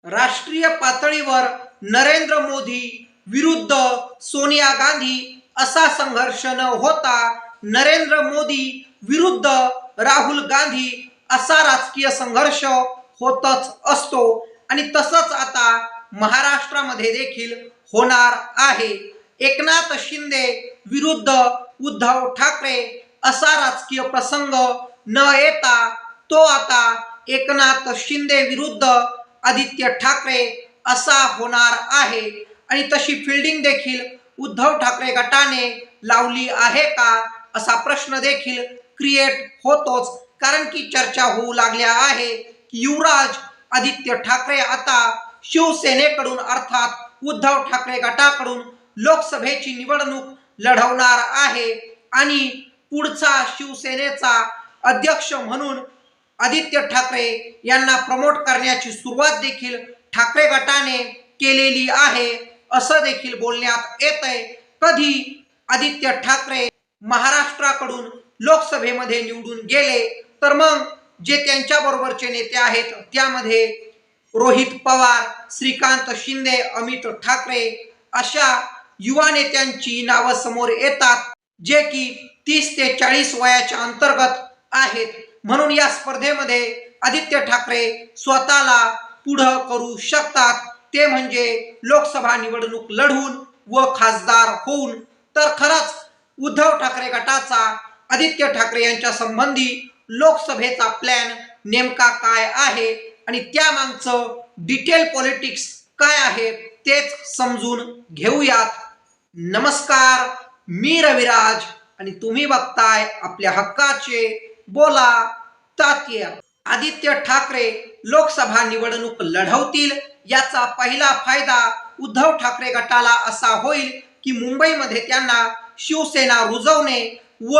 राष्ट्रीय पातळीवर नरेंद्र मोदी विरुद्ध सोनिया गांधी असा संघर्ष न होता नरेंद्र मोदी विरुद्ध राहुल गांधी असा राजकीय संघर्ष होतच असतो आणि तसंच आता महाराष्ट्रामध्ये देखील होणार आहे। एकनाथ शिंदे विरुद्ध उद्धव ठाकरे असा राजकीय प्रसंग न येता तो आता एकनाथ शिंदे विरुद्ध आदित्य ठाकरे असा होणार आहे आणि तशी फिल्डिंग देखील उद्धव ठाकरे गटाने लावली आहे का असा प्रश्न देखील क्रिएट होतोच। कारण की चर्चा होऊ लागल्या आहे की युवराज आदित्य ठाकरे आता शिवसेनेकडून अर्थात उद्धव ठाकरे गटाकडून लोकसभेची निवडणूक लढवणार आहे आणि पुढचा शिवसेनेचा अध्यक्ष म्हणून आदित्य ठाकरे यांना प्रमोट करण्याची सुरुवात देखील ठाकरे गटाने केलेली आहे असं देखील बोलण्यात येतंय। कधी आदित्य ठाकरे महाराष्ट्राकडून लोकसभेमध्ये निवडून गेले तर मग जे त्यांच्या बरोबरचे नेते आहेत त्यामध्ये रोहित पवार, श्रीकांत शिंदे, अमित ठाकरे अशा युवा नेत्यांची नावं समोर येतात जे की 30 ते 40 वयाच्या अंतर्गत आहेत। म्हणून या स्पर्धेमध्ये आदित्य ठाकरे स्वतःला पुढं करू शकतात, ते म्हणजे लोकसभा निवडणूक लढवून व खासदार होऊन। तर खरंच उद्धव ठाकरे गटाचा आदित्य ठाकरे यांच्या संबंधी लोकसभेचा प्लॅन नेमका काय आहे आणि त्यामागचं डिटेल पॉलिटिक्स काय आहे तेच समजून घेऊयात। नमस्कार, मी रविराज आणि तुम्ही बघताय आपल्या हक्काचे बोला तात्या। आदित्य ठाकरे लोकसभा निवडणूक लढवतील याचा पहिला फायदा उद्धव ठाकरे गटाला असा होईल की मुंबईमध्ये त्यांना शिवसेना रुजवणे व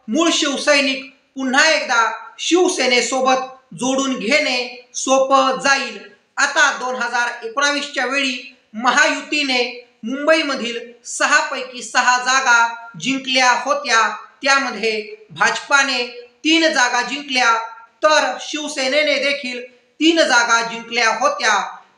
मूळ शिवसैनिक पुन्हा एकदा शिवसेनेसोबत जोडून घेणे सोपं जाईल। आता 2019च्या वेळी महायुतीने मुंबईमधील 6 पैकी 6 जागा जिंकल्या होत्या, त्यामध्ये भाजपाने 3 जागा जिंकल्या तर शिवसेनेने देखील 3 जागा जिंकल्या होत्या।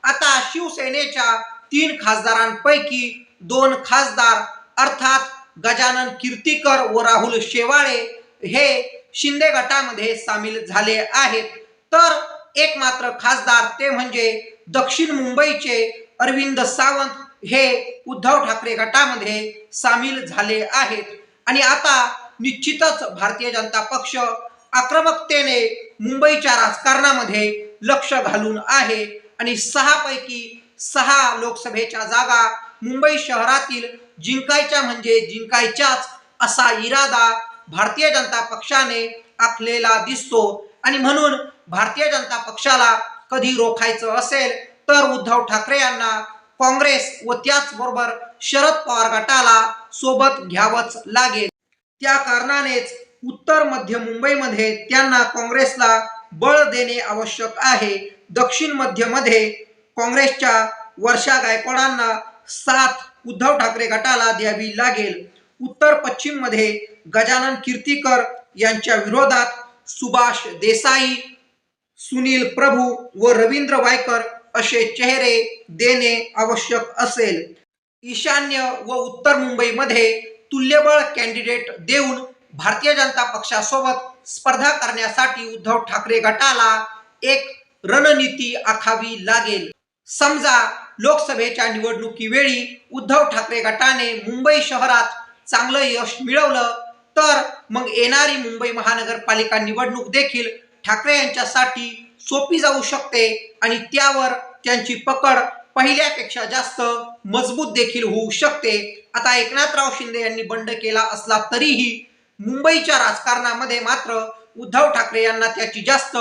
आता शिवसेनेच्या 3 खासदारांपैकी 2 खासदार अर्थात गजानन कीर्तीकर व राहुल शेवाळे हे शिंदे गटामध्ये सामील झाले आहेत, तर एक मात्र खासदार ते म्हणजे दक्षिण मुंबईचे अरविंद सावंत हे उद्धव ठाकरे गटामध्ये सामील झाले आहेत। आणि आता निश्चितच भारतीय जनता पक्ष आक्रमकतेने मुंबईच्या राजकारणामध्ये लक्ष घालून आहे आणि 6 पैकी 6 लोकसभेच्या जागा मुंबई शहरातील जिंकायच्या म्हणजे जिंकायच्याच असा इरादा भारतीय जनता पक्षाने आखलेला दिसतो। आणि म्हणून भारतीय जनता पक्षाला कधी रोखायचं असेल तर उद्धव ठाकरे यांना काँग्रेस व त्याचबरोबर शरद पवार गटाला सोबत घ्यावंच लागेल। त्या कारणानेच उत्तर मध्य मुंबईमध्ये त्यांना काँग्रेसला बळ देणे आवश्यक आहे। दक्षिण मध्यमध्ये काँग्रेसच्या वर्षा गायकवाडांना साथ उद्धव ठाकरे गटाला द्यावी लागेल। उत्तर पश्चिम मध्ये गजानन कीर्तीकर यांच्या विरोधात सुभाष देसाई, सुनील प्रभू व रवींद्र वायकर असे चेहरे देणे आवश्यक असेल। ईशान्य व उत्तर मुंबईमध्ये तुल्यबळ कॅन्डिडेट देऊन भारतीय जनता पक्षासोबत स्पर्धा करण्यासाठी उद्धव ठाकरे गटाला एक रणनीती आखावी लागेल। समजा लोकसभेच्या निवडणुकीवेळी उद्धव ठाकरे गटाने मुंबई शहरात चांगलं यश मिळवलं तर मग येणारी मुंबई महानगरपालिका निवडणूक देखील ठाकरे यांच्यासाठी सोपी जाऊ शकते आणि त्यावर त्यांची पकड पहिल्यापेक्षा जास्त मजबूत देखील होऊ शकते। आता एकनाथराव शिंदे यांनी बंड केला असला तरीही मुंबईच्या राजकारणामध्ये मात्र उद्धव ठाकरे यांना त्याची जास्त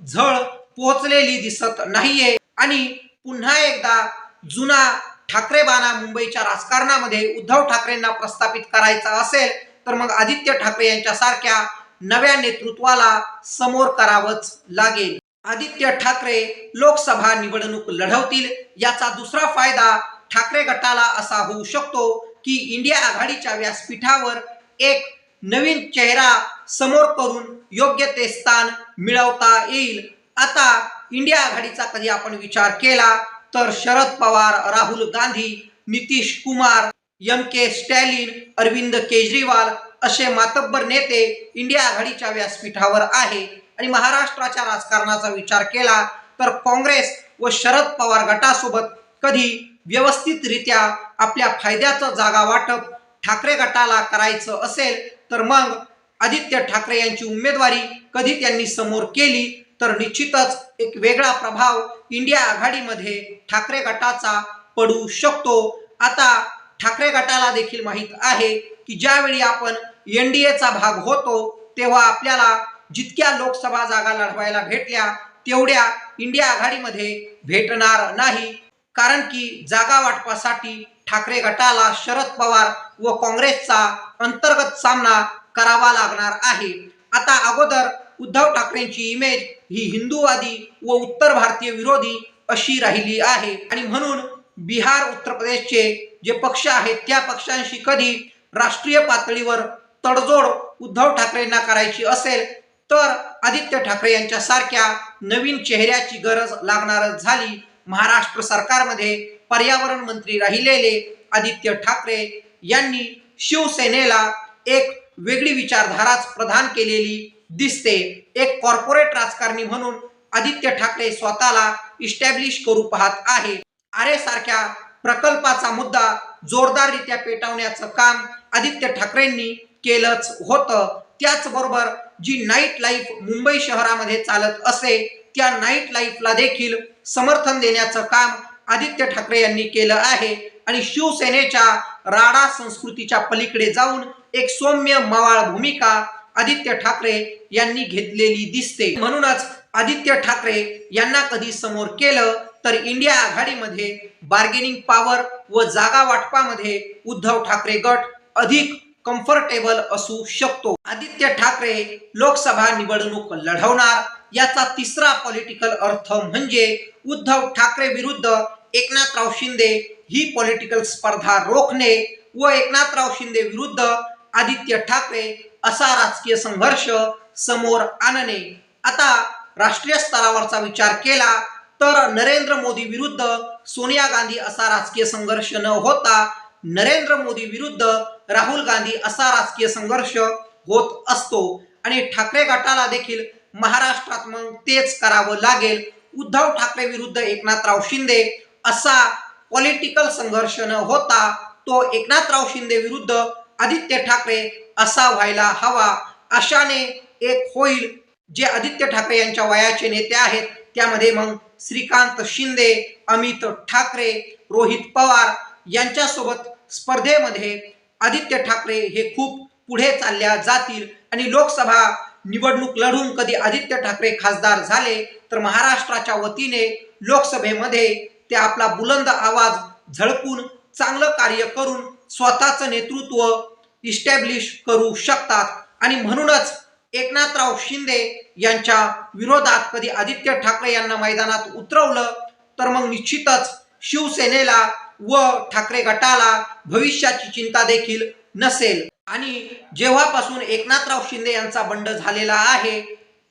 झळ पोहोचलेली दिसत नाहीये आणि पुन्हा एकदा जुना ठाकरेबाणा मुंबईच्या राजकारणामध्ये उद्धव ठाकरेंना प्रस्थापित करायचा असेल तर मग आदित्य ठाकरे यांच्यासारख्या नव्या नेतृत्वाला समोर करावंच लागेल। आदित्य ठाकरे लोकसभा निवडणूक लढवतील याचा दुसरा फायदा ठाकरे गटाला असा होऊ शकतो की इंडिया आघाडीच्या व्यासपीठावर एक नवीन चेहरा समोर करून योग्य ते स्थान मिळवता येईल। आता इंडिया आघाडीचा कधी आपण विचार केला तर शरद पवार, राहुल गांधी, नितीश कुमार, के स्टॅलिन, अरविंद केजरीवाल असे मातब्बर नेते इंडिया आघाडीच्या व्यासपीठावर आहे. आणि महाराष्ट्राच्या राजकारणाचा विचार केला तर काँग्रेस व शरद पवार गटासोबत कधी व्यवस्थितरित्या आपल्या फायद्याचं जागा वाटप ठाकरे गटाला करायचं असेल तर मग आदित्य ठाकरे यांची उमेदवारी कधी त्यांनी समोर केली तर निश्चितच एक वेगळा प्रभाव इंडिया आघाडीमध्ये ठाकरे गटाचा पडू शकतो. आता ठाकरे गटाला देखील माहीत आहे की ज्यावेळी आपण NDAचा भाग होतो तेव्हा आपल्याला जितक्या लोकसभा जागा लढवायला भेटल्या तेवढ्या इंडिया आघाडीमध्ये भेटणार नाही, कारण की जागा वाटपासाठी ठाकरे गटाला शरद पवार व काँग्रेसचा अंतर्गत सामना करावा लागणार आहे. आता अगोदर उद्धव ठाकरेंची इमेज ही हिंदूवादी व उत्तर भारतीय विरोधी अशी राहिली आहे आणि म्हणून बिहार, उत्तर प्रदेशचे जे पक्ष आहेत त्या पक्षांशी कधी राष्ट्रीय पातळीवर तडजोड उद्धव ठाकरेंना करायची असेल तर आदित्य ठाकरे यांच्या सारख्या नवीन चेहऱ्याची गरज लागणारच झाली. महाराष्ट्र सरकारमध्ये पर्यावरण मंत्री राहिलेले आदित्य ठाकरे यांनी शिवसेनेला एक वेगळी विचारधाराच प्रदान केलेली दिसते. एक कॉर्पोरेट राजकारणी म्हणून आदित्य ठाकरे स्वतःला इस्टॅब्लिश करू पाहत आहे. आरे सारख्या प्रकल्पाचा मुद्दा जोरदाररित्या पेटवण्याचं काम आदित्य ठाकरेंनी केलंच होतं. त्याचबरोबर जी नाईट लाईफ मुंबई शहरामध्ये चालत असे त्या नाईट लाईफला देखील समर्थन देण्याचं काम आदित्य ठाकरे यांनी केलं आहे आणि शिवसेनेच्या राडा संस्कृतीच्या पलीकडे जाऊन एक सौम्य मवाळ भूमिका आदित्य ठाकरे यांनी घेतलेली दिसते. म्हणूनच आदित्य ठाकरे यांना कधी समोर केलं तर इंडिया आघाडीमध्ये बार्गेनिंग पॉवर व जागा वाटपामध्ये उद्धव ठाकरे गट अधिक कम्फर्टेबल असू शकतो. आदित्य ठाकरे लोकसभा निवडणूक लढवणार याचा तिसरा पॉलिटिकल अर्थ म्हणजे उद्धव ठाकरे विरुद्ध एकनाथराव शिंदे ही पॉलिटिकल स्पर्धा रोखणे व एकनाथराव शिंदे विरुद्ध आदित्य ठाकरे असा राजकीय संघर्ष समोर आणणे. आता राष्ट्रीय स्तरावरचा विचार केला तर नरेंद्र मोदी विरुद्ध सोनिया गांधी असा राजकीय संघर्ष न होता नरेंद्र मोदी विरुद्ध राहुल गांधी असा राजकीय संघर्ष होत असतो आणि ठाकरे गटाला देखील महाराष्ट्रात मग तेच करावं लागेल. उद्धव ठाकरे विरुद्ध एकनाथराव शिंदे असा पॉलिटिकल संघर्ष न होता तो एकनाथराव शिंदे विरुद्ध आदित्य ठाकरे असा व्हायला हवा. अशाने एक होईल जे आदित्य ठाकरे यांच्या वयाचे नेते आहेत त्यामध्ये मग श्रीकांत शिंदे, अमित ठाकरे, रोहित पवार यांच्यासोबत स्पर्धेमध्ये आदित्य ठाकरे हे खूप पुढे चालल्या जातील आणि लोकसभा निवडणूक लढून कधी आदित्य ठाकरे खासदार झाले तर महाराष्ट्राच्या वतीने लोकसभेमध्ये ते आपला बुलंद आवाज झळकून चांगलं कार्य करून स्वतःचं नेतृत्व इस्टॅब्लिश करू शकतात आणि म्हणूनच एकनाथराव शिंदे यांच्या विरोधात कधी आदित्य ठाकरे यांना मैदानात उतरवलं तर मग निश्चितच शिवसेनेला व ठाकरे गटाला भविष्याची चिंता देखील नसेल. आणि जेव्हापासून एकनाथराव शिंदे यांचा बंड झालेला आहे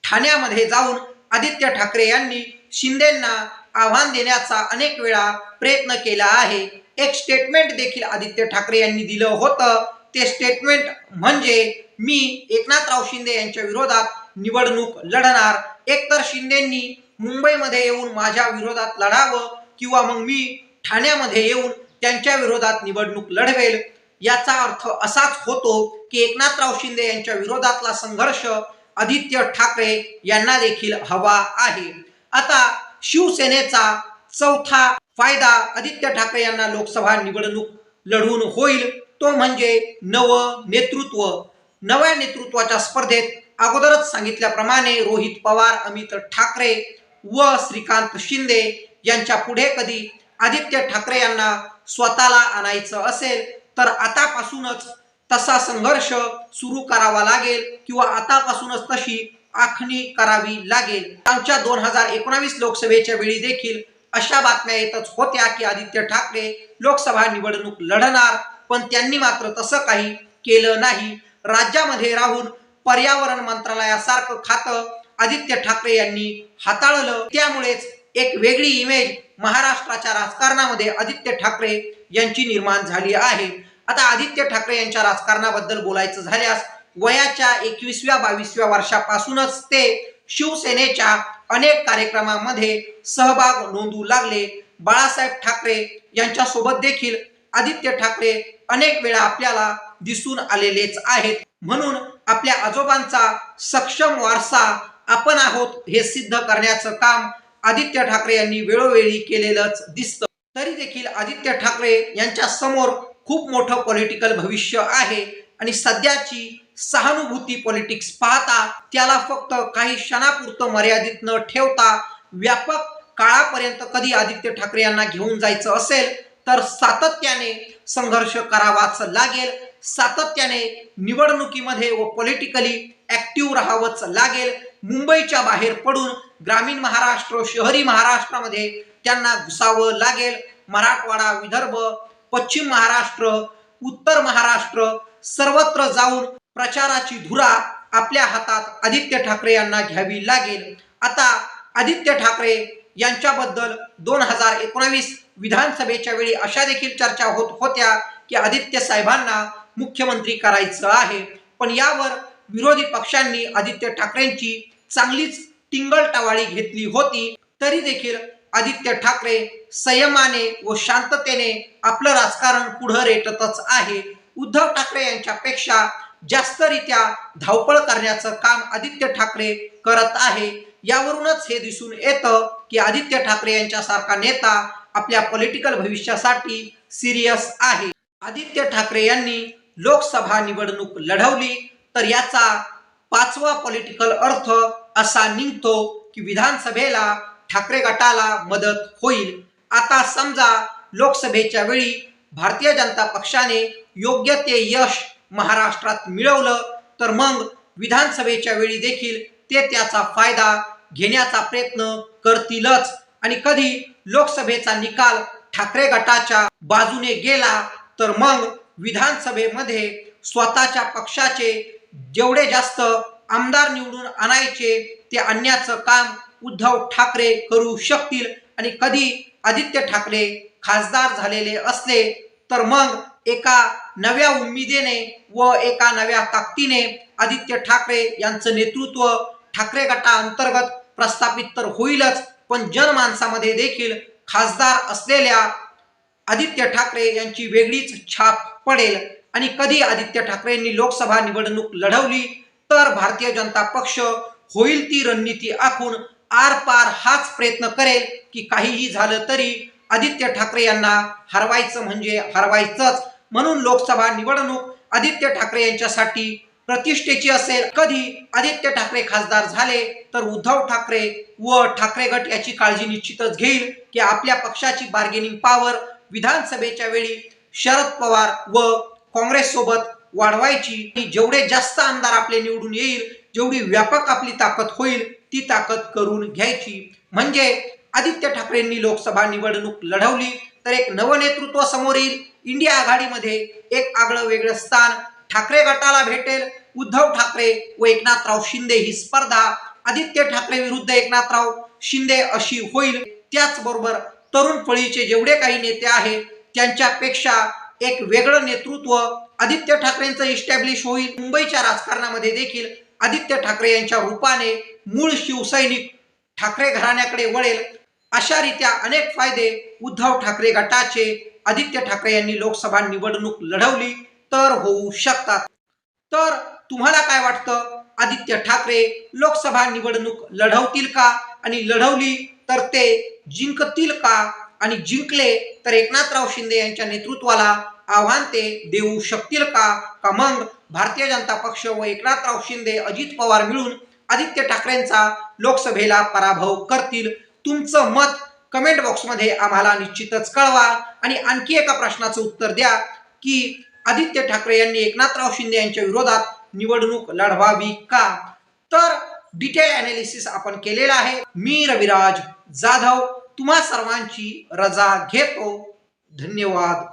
ठाण्यामध्ये जाऊन आदित्य ठाकरे यांनी शिंदेंना आव्हान देण्याचा अनेक वेळा प्रयत्न केला आहे. एक स्टेटमेंट देखील आदित्य ठाकरे यांनी दिलं होतं. ते स्टेटमेंट म्हणजे मी एकनाथराव शिंदे यांच्या विरोधात निवडणूक लढणार. एकतर शिंदेंनी मुंबईमध्ये येऊन माझ्या विरोधात लढावं किंवा मग मी ठाण्यामध्ये येऊन त्यांच्या विरोधात निवडणूक लढवेल. याचा अर्थ असाच होतो की एकनाथराव शिंदे यांच्या विरोधातला संघर्ष आदित्य ठाकरे यांना देखील हवा आहे. आता शिवसेनेचा चौथा फायदा आदित्य ठाकरे यांना लोकसभा निवडणूक लढवून होईल तो म्हणजे नवं नेतृत्व. नव्या नेतृत्वाच्या स्पर्धेत अगोदरच सांगितल्याप्रमाणे रोहित पवार, अमित ठाकरे व श्रीकांत शिंदे यांच्या पुढे कधी आदित्य ठाकरे यांना स्वतःला आणायचं असेल तर आतापासूनच तसा संघर्ष सुरू करावा लागेल किंवा आतापासूनच तशी आखणी करावी लागेल. आमच्या 2019 लोकसभेच्या वेळी देखील अशा बातम्या येतच होत्या की आदित्य ठाकरे लोकसभा निवडणूक लढणार, पण त्यांनी मात्र तसं काही केलं नाही. राज्यामध्ये राहून पर्यावरण मंत्रालयासारखं खातं आदित्य ठाकरे यांनी हाताळलं. त्यामुळेच एक वेगळी इमेज महाराष्ट्राच्या राजकारणामध्ये आदित्य ठाकरे यांची निर्माण झाली आहे. आता आदित्य ठाकरे यांच्या राजकारणाबद्दल बोलायचं झाल्यास वयाच्या 21व्या-22व्या वर्षापासूनच ते शिवसेनेच्या अनेक कार्यक्रमामध्ये सहभाग नोंदवू लागले. बाळासाहेब ठाकरे यांच्यासोबत देखील आदित्य ठाकरे अनेक वेळा आपल्याला दिसून आलेलेच आहेत. म्हणून आपल्या आजोबांचा सक्षम वारसा आपण आहोत हे सिद्ध करण्याचं काम आदित्य ठाकरे यांनी वेळोवेळी केलेलंच दिसतं. तरी देखील आदित्य ठाकरे यांच्या समोर खूप मोठं पॉलिटिकल भविष्य आहे आणि सध्याची सहानुभूती पॉलिटिक्स पाहता त्याला फक्त काही क्षणापुरतं मर्यादित न ठेवता व्यापक काळापर्यंत कधी आदित्य ठाकरे यांना घेऊन जायचं असेल तर सातत्याने संघर्ष करावाच लागेल. सातत्याने निवडणुकीमध्ये व पॉलिटिकली ऍक्टिव्ह राहावंच लागेल. मुंबईच्या बाहेर पडून ग्रामीण महाराष्ट्र, शहरी महाराष्ट्रामध्ये त्यांना घुसावं लागेल. मराठवाडा, विदर्भ, पश्चिम महाराष्ट्र, उत्तर महाराष्ट्र सर्वत्र जाऊन प्रचाराची धुरा आपल्या हातात आदित्य ठाकरे यांना घ्यावी लागेल. आता आदित्य ठाकरे यांच्याबद्दल 2019 विधानसभेच्या वेळी अशा देखील चर्चा होत होत्या की आदित्य साहेबांना मुख्यमंत्री करायचं आहे. पण यावर विरोधी पक्षांनी आदित्य ठाकरेंची चांगलीच टिंगलटवाळी घेतली होती. तरी देखील आदित्य ठाकरे संयमाने व शांततेने आपलं राजकारण पुढे रेटतच आहे. उद्धव ठाकरे यांच्यापेक्षा जास्तरित्या धावपळ करण्याचं काम आदित्य ठाकरे करत आहे. यावरूनच हे दिसून येतं की आदित्य ठाकरे यांच्यासारखा नेता आपल्या पॉलिटिकल भविष्यासाठी सिरियस आहे. आदित्य ठाकरे यांनी लोकसभा निवडणूक लढवली तर याचा पाचवा पॉलिटिकल अर्थ असा निघतो की विधानसभेला ठाकरे गटाला मदत होईल. आता समजा लोकसभेच्या वेळी भारतीय जनता पक्षाने योग्य ते यश महाराष्ट्रात मिळवलं तर मग विधानसभेच्या वेळी देखील ते त्याचा फायदा घेण्याचा प्रयत्न करतीलच. आणि कधी लोकसभेचा निकाल ठाकरे गटाच्या बाजूने गेला तर मग विधानसभेमध्ये स्वतःच्या पक्षाचे जेवढे जास्त आमदार निवडून आणायचे ते आणण्याचं काम उद्धव ठाकरे करू शकतील. आणि कधी आदित्य ठाकरे खासदार झालेले असले तर मग एका नव्या उमेदीने व एका नव्या ताकदीने आदित्य ठाकरे यांचं नेतृत्व ठाकरे गटाअंतर्गत प्रस्थापित तर होईलच, पण जनमानसामध्ये देखील खासदार असलेल्या आदित्य ठाकरे यांची वेगळीच छाप पडेल. आणि कधी आदित्य ठाकरेंनी लोकसभा निवडणूक लढवली तर भारतीय जनता पक्ष होईल ती रणनीती आखून आरपार हाच प्रयत्न करेल की काहीही झालं तरी आदित्य ठाकरे यांना हरवायचं म्हणजे हरवायचंच. म्हणून लोकसभा निवडणूक आदित्य ठाकरे यांच्यासाठी प्रतिष्ठेची असेल. कधी आदित्य ठाकरे खासदार झाले तर उद्धव ठाकरे व ठाकरे गट याची काळजी निश्चितच घेईल की आपल्या पक्षाची बार्गेनिंग पॉवर विधानसभेच्या वेळी शरद पवार व काँग्रेस सोबत वाढवायची. जेवढे जास्त आमदार आपले निवडून येईल, जेवढी व्यापक आपली ताकद होईल ती ताकद करून घ्यायची. म्हणजे आदित्य ठाकरेंनी लोकसभा निवडणूक लढवली तर एक नवं नेतृत्व समोर येईल. इंडिया आघाडीमध्ये एक आगळं वेगळं स्थान ठाकरे गटाला भेटेल. उद्धव ठाकरे व एकनाथराव शिंदे ही स्पर्धा आदित्य ठाकरे विरुद्ध एकनाथराव शिंदे अशी होईल. त्याचबरोबर तरुण फळीचे जेवढे काही नेते आहेत त्यांच्यापेक्षा एक वेगळं नेतृत्व आदित्य ठाकरेंचं इस्टॅब्लिश होईल. मुंबईच्या राजकारणामध्ये देखील आदित्य ठाकरे यांच्या रूपाने मूळ शिवसैनिक ठाकरे घराण्याकडे वळेल. अशा रीत्या अनेक फायदे उद्धव ठाकरे गटाचे आदित्य ठाकरे यांनी लोकसभा निवडणूक लढवली तर होऊ शकतात. तर तुम्हाला काय वाटतं, आदित्य ठाकरे लोकसभा निवडणूक लढवतील का? आणि लढवली तर ते जिंकतील का? आणि जिंकले तर एकनाथराव शिंदे यांच्या नेतृत्वाला आव्हान ते देऊ शकतील का? का मग भारतीय जनता पक्ष व एकनाथराव शिंदे, अजित पवार मिळून आदित्य ठाकरेंचा लोकसभेला पराभव करतील? तुमचं मत कमेंट बॉक्समध्ये आम्हाला निश्चितच कळवा. आणि आणखी एका प्रश्नाचं उत्तर द्या की आदित्य ठाकरे यांनी एकनाथराव शिंदे यांच्या विरोधात निवडणूक लढवावी का? तर डिटेल ॲनालिसिस आपण केलेला आहे. मी रविराज जाधव तुम्हा सर्वांची रजा घेतो. धन्यवाद.